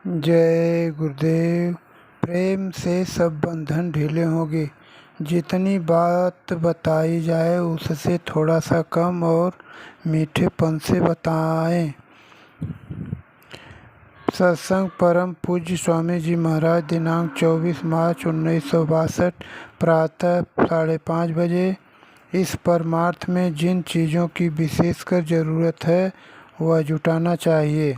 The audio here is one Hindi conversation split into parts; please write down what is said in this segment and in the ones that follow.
जय गुरुदेव। प्रेम से सब बंधन ढीले होंगे। जितनी बात बताई जाए उससे थोड़ा सा कम और मीठेपन से बताएं। सत्संग परम पूज्य स्वामी जी महाराज दिनांक 24 मार्च 1962 प्रातः 5:30 बजे। इस परमार्थ में जिन चीज़ों की विशेषकर ज़रूरत है वह जुटाना चाहिए।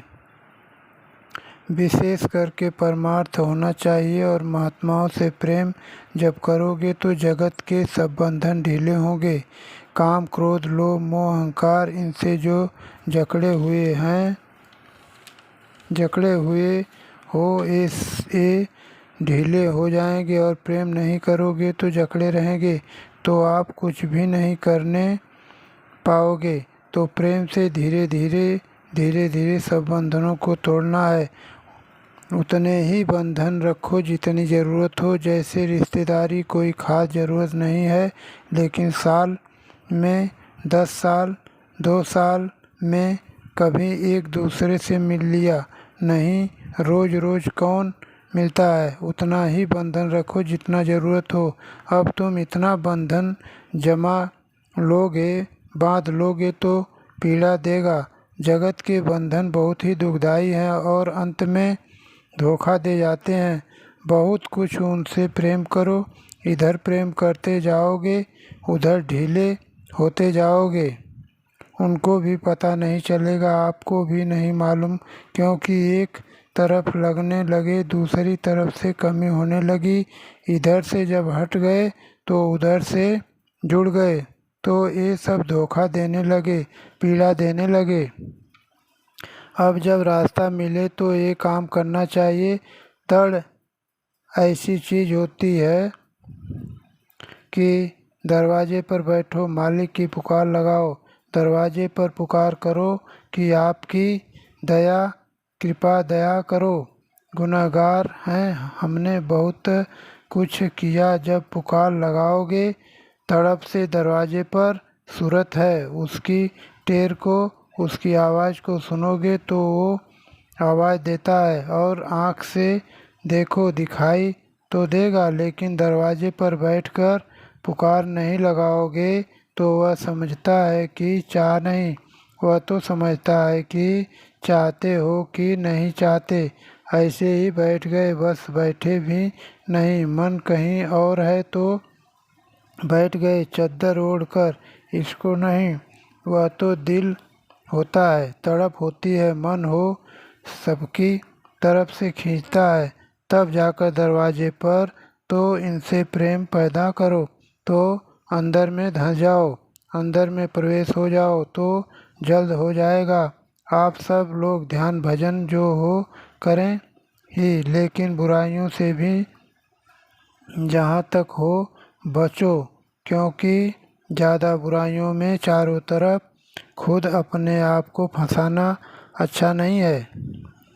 विशेष करके परमार्थ होना चाहिए और महात्माओं से प्रेम जब करोगे तो जगत के सब बंधन ढीले होंगे। काम, क्रोध, लोभ, मोह, अहंकार इनसे जो जकड़े हुए हो ये ढीले हो जाएंगे और प्रेम नहीं करोगे तो जकड़े रहेंगे तो आप कुछ भी नहीं करने पाओगे। तो प्रेम से धीरे धीरे सब बंधनों को तोड़ना है। उतने ही बंधन रखो जितनी ज़रूरत हो। जैसे रिश्तेदारी कोई ख़ास ज़रूरत नहीं है, लेकिन साल में 10 साल 2 साल में कभी एक दूसरे से मिल लिया। नहीं, रोज़ रोज़ कौन मिलता है। उतना ही बंधन रखो जितना ज़रूरत हो। अब तुम इतना बंधन बांध लोगे तो पीड़ा देगा। जगत के बंधन बहुत ही दुखदाई हैं और अंत में धोखा दे जाते हैं। बहुत कुछ उनसे प्रेम करो। इधर प्रेम करते जाओगे उधर ढीले होते जाओगे। उनको भी पता नहीं चलेगा, आपको भी नहीं मालूम, क्योंकि एक तरफ लगने लगे दूसरी तरफ से कमी होने लगी। इधर से जब हट गए तो उधर से जुड़ गए तो ये सब धोखा देने लगे, पीड़ा देने लगे। अब जब रास्ता मिले तो ये काम करना चाहिए। तड़ ऐसी चीज़ होती है कि दरवाजे पर बैठो, मालिक की पुकार लगाओ। दरवाजे पर पुकार करो कि आपकी कृपा दया करो। गुनहगार हैं, हमने बहुत कुछ किया। जब पुकार लगाओगे तड़प से दरवाजे पर सूरत है, उसकी टेर को, उसकी आवाज़ को सुनोगे तो वो आवाज़ देता है। और आँख से देखो, दिखाई तो देगा, लेकिन दरवाजे पर बैठकर पुकार नहीं लगाओगे तो वह समझता है कि वह तो समझता है कि चाहते हो कि नहीं चाहते। ऐसे ही बैठ गए, बस बैठे भी नहीं, मन कहीं और है तो बैठ गए चद्दर ओढ़कर। इसको नहीं, वह तो दिल होता है, तड़प होती है, मन हो सबकी तरफ से खींचता है। तब जाकर दरवाजे पर तो इनसे प्रेम पैदा करो तो अंदर में धंस जाओ, अंदर में प्रवेश हो जाओ तो जल्द हो जाएगा। आप सब लोग ध्यान भजन जो हो करें ही, लेकिन बुराइयों से भी जहाँ तक हो बचो, क्योंकि ज़्यादा बुराइयों में चारों तरफ खुद अपने आप को फंसाना अच्छा नहीं है।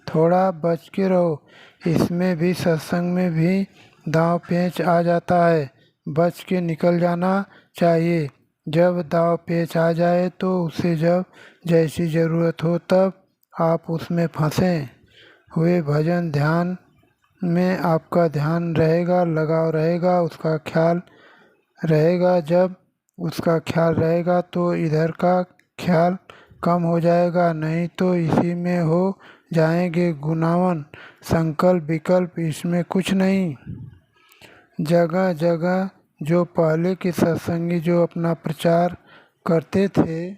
थोड़ा बच के रहो। इसमें भी, सत्संग में भी दांव पेच आ जाता है, बच के निकल जाना चाहिए। जब दांव पेच आ जाए तो उसे जब जैसी ज़रूरत हो तब आप उसमें फंसे हुए भजन ध्यान में आपका ध्यान रहेगा, लगाव रहेगा, उसका ख्याल रहेगा। जब उसका ख्याल रहेगा तो इधर का ख्याल कम हो जाएगा, नहीं तो इसी में हो जाएंगे गुनावन संकल्प विकल्प, इसमें कुछ नहीं। जगह जगह जो पहले के सत्संगी जो अपना प्रचार करते थे,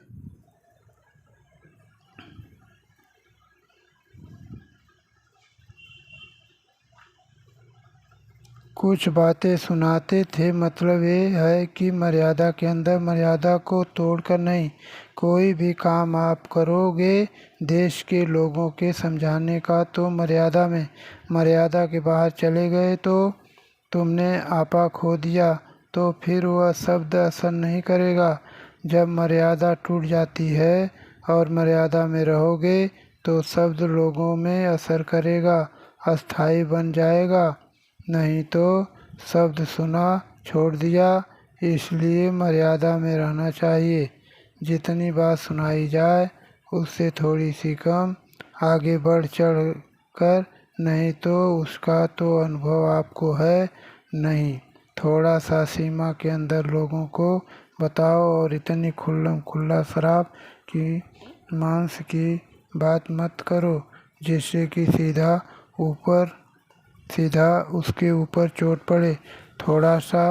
कुछ बातें सुनाते थे, मतलब ये है कि मर्यादा के अंदर, मर्यादा को तोड़कर नहीं। कोई भी काम आप करोगे देश के लोगों के समझाने का तो मर्यादा में, मर्यादा के बाहर चले गए तो तुमने आपा खो दिया, तो फिर वह शब्द असर नहीं करेगा। जब मर्यादा टूट जाती है और मर्यादा में रहोगे तो शब्द लोगों में असर करेगा, अस्थाई बन जाएगा। नहीं तो शब्द सुना छोड़ दिया। इसलिए मर्यादा में रहना चाहिए। जितनी बात सुनाई जाए उससे थोड़ी सी कम, आगे बढ़ चढ़ कर नहीं तो उसका तो अनुभव आपको है नहीं। थोड़ा सा सीमा के अंदर लोगों को बताओ और इतनी खुल्लम खुल्ला शराब की मांस की बात मत करो जिससे कि सीधा उसके ऊपर चोट पड़े। थोड़ा सा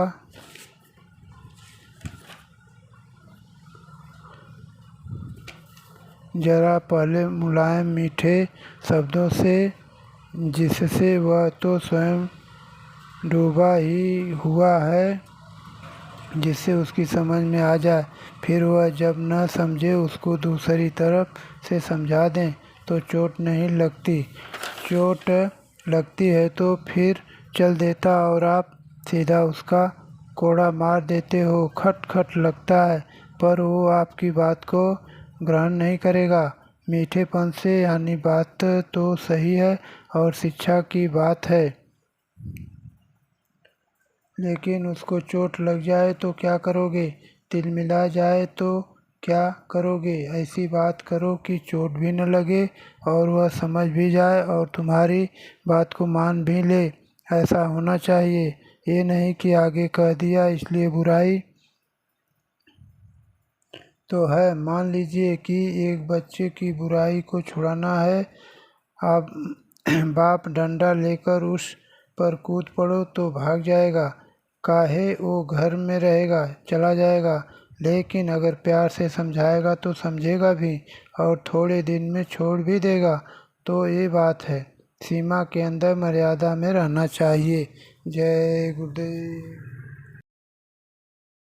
जरा पहले मुलायम मीठे शब्दों से, जिससे वह तो स्वयं डूबा ही हुआ है, जिससे उसकी समझ में आ जाए। फिर वह जब न समझे उसको दूसरी तरफ से समझा दें तो चोट नहीं लगती। चोट लगती है तो फिर चल देता और आप सीधा उसका कोड़ा मार देते हो। खट खट लगता है पर वो आपकी बात को ग्रहण नहीं करेगा। मीठेपन से यानी बात तो सही है और शिक्षा की बात है, लेकिन उसको चोट लग जाए तो क्या करोगे? तिलमिला जाए तो क्या करोगे? ऐसी बात करो कि चोट भी न लगे और वह समझ भी जाए और तुम्हारी बात को मान भी ले। ऐसा होना चाहिए। ये नहीं कि आगे कह दिया इसलिए बुराई तो है। मान लीजिए कि एक बच्चे की बुराई को छुड़ाना है, आप बाप डंडा लेकर उस पर कूद पड़ो तो भाग जाएगा, काहे वो घर में रहेगा, चला जाएगा। लेकिन अगर प्यार से समझाएगा तो समझेगा भी और थोड़े दिन में छोड़ भी देगा। तो ये बात है, सीमा के अंदर मर्यादा में रहना चाहिए। जय गुरुदेव।